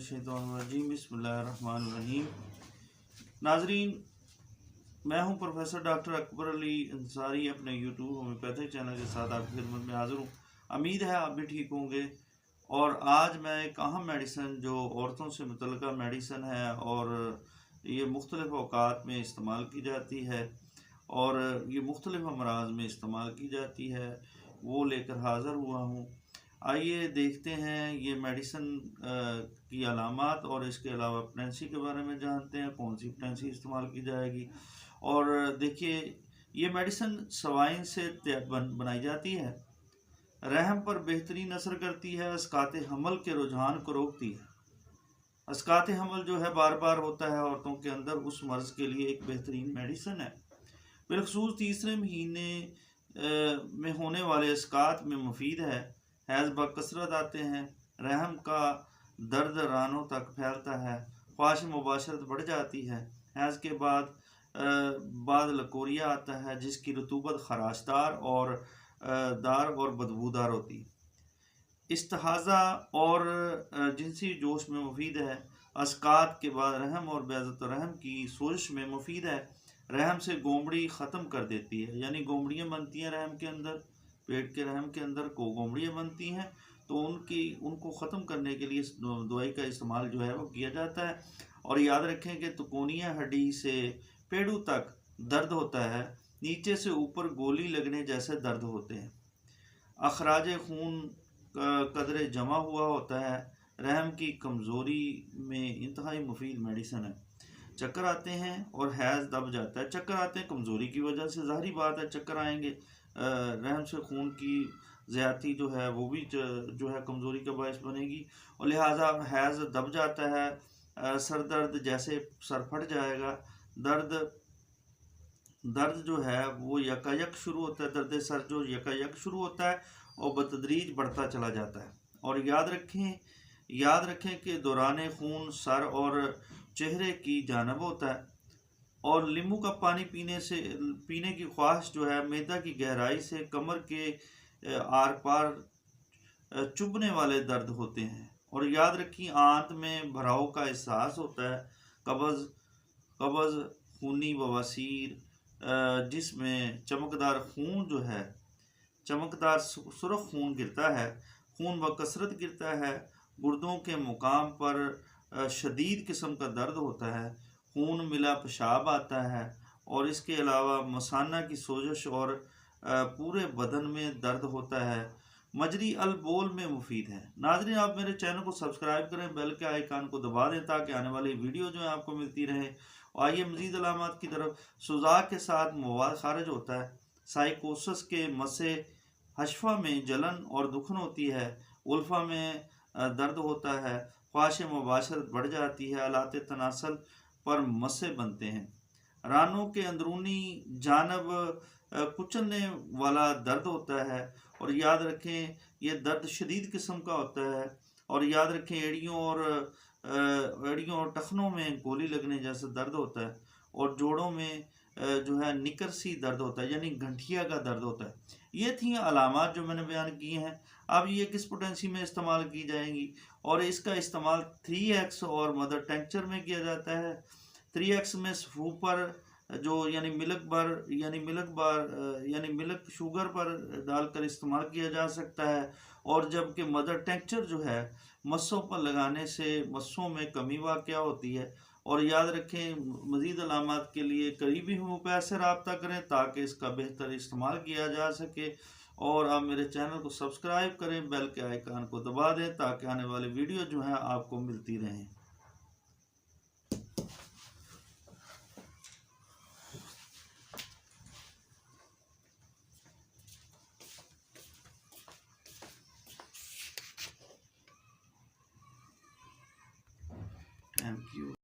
बिस्मिल्लाहिर्रहमानिर्रहीम। बिस्मिल्लाहिर्रहमानिर्रहीम। नाजरीन, मैं हूं प्रोफेसर डॉक्टर अकबर अली अंसारी, अपने यूट्यूब होम्योपैथिक चैनल के साथ आपकी खिदमत में हाजिर हूं। उम्मीद है आप भी ठीक होंगे। और आज मैं एक अहम मेडिसन जो औरतों से मुतल्लिका मेडिसन है और ये मुख्तलिफ़ औक़ात में इस्तेमाल की जाती है और ये मुख्तलिफ़ अमराज में इस्तेमाल की जाती है, वो लेकर हाज़िर हुआ हूँ। आइए देखते हैं ये मेडिसन की अलामात और इसके अलावा प्रेगनेंसी के बारे में जानते हैं, कौन सी प्रेगनेंसी इस्तेमाल की जाएगी। और देखिए, ये मेडिसन सवाइन से बनाई जाती है, रहम पर बेहतरीन असर करती है, अस्कात हमल के रुझान को रोकती है। अस्कात हमल जो है बार बार होता है औरतों के अंदर, उस मर्ज़ के लिए एक बेहतरीन मेडिसन है। बिलखसूस तीसरे महीने में होने वाले अस्कात में मुफीद है। हैज़ बकसरत आते हैं, रहम का दर्द रानों तक फैलता है, ख्वाहिश मुबाशरत बढ़ जाती है। हैज़ के बाद लकोरिया आता है जिसकी रतूबत खराशदार और बदबूदार होती है। इस्तिहाज़ा और जिनसी जोश में मुफीद है। अस्कात के बाद रहम और बेज़त रहम की सोजिश में मुफीद है। रहम से गोमड़ी ख़त्म कर देती है, यानी गोमड़ियाँ बनती हैं रहम के अंदर, पेट के रहम के अंदर को गोमड़ियाँ बनती हैं, तो उनको ख़त्म करने के लिए इस दवाई का इस्तेमाल जो है वो किया जाता है। और याद रखें कि तुकोनिया हड्डी से पेड़ू तक दर्द होता है, नीचे से ऊपर गोली लगने जैसे दर्द होते हैं। अखराज खून कदरे जमा हुआ होता है, रहम की कमज़ोरी में इंतहाई मुफीद मेडिसन है। चक्कर आते हैं और हैज़ दब जाता है। चक्कर आते हैं कमज़ोरी की वजह से, ज़ाहिरी बात है चक्कर आएंगे। रहम से खून की ज़्यादती जो है वो भी जो है कमज़ोरी का बायस बनेगी, और लिहाजा हैज़ दब जाता है। सर दर्द, जैसे सर फट जाएगा। दर्द जो है वो यकायक शुरू होता है, दर्द सर जो यकायक शुरू होता है और बतदरीज बढ़ता चला जाता है। और याद रखें कि दौरान खून सर और चेहरे की जानब होता है। और नींबू का पानी पीने की ख्वाहिश जो है मैदा की गहराई से कमर के आर पार चुभने वाले दर्द होते हैं। और याद रखिए, आंत में भराव का एहसास होता है। कब्ज़, खूनी बवासीर, जिसमें चमकदार खून जो है, चमकदार सुर्ख खून गिरता है, खून बकसरत गिरता है। गुर्दों के मुकाम पर शदीद किस्म का दर्द होता है, खून मिला पेशाब आता है। और इसके अलावा मसाना की सोजिश और पूरे बदन में दर्द होता है। मजरी अल बोल में मुफीद है। नाज़रीन, आप मेरे चैनल को सब्सक्राइब करें, बेल के आइकान को दबा दें ताकि आने वाली वीडियो जो है आपको मिलती रहे। और आइए मज़ीद अलामात की तरफ। सुजा के साथ मवाद खारिज होता है, साइकोसिस के मसे हशफा में जलन और दुखन होती है, उल्फा में दर्द होता है, ख्वाहिश मुबाशरत बढ़ जाती है, आलात तनासल पर मसे बनते हैं, रानों के अंदरूनी जानब कुचलने वाला दर्द होता है। और याद रखें, ये दर्द शदीद किस्म का होता है। और याद रखें, एड़ियों और टखनों में गोली लगने जैसा दर्द होता है। और जोड़ों में जो है निकरसी दर्द होता है, यानी घंटिया का दर्द होता है। ये थी अलामात जो मैंने बयान किए हैं। अब ये किस पोटेंसी में इस्तेमाल की जाएंगी, और इसका इस्तेमाल 3x और मदर टेंचर में किया जाता है। 3x में सफू पर जो यानी मिल्क शुगर पर डालकर इस्तेमाल किया जा सकता है। और जबकि मदर टेंचर जो है मस्सों पर लगाने से मस्सों में कमी वाक़या होती है। और याद रखें, मज़ीद अलामात के लिए करीबी होम्योपैथ से रब्ता करें ताकि इसका बेहतर इस्तेमाल किया जा सके। और आप मेरे चैनल को सब्सक्राइब करें, बेल के आइकान को दबा दें ताकि आने वाली वीडियो जो है आपको मिलती रहें। Thank you.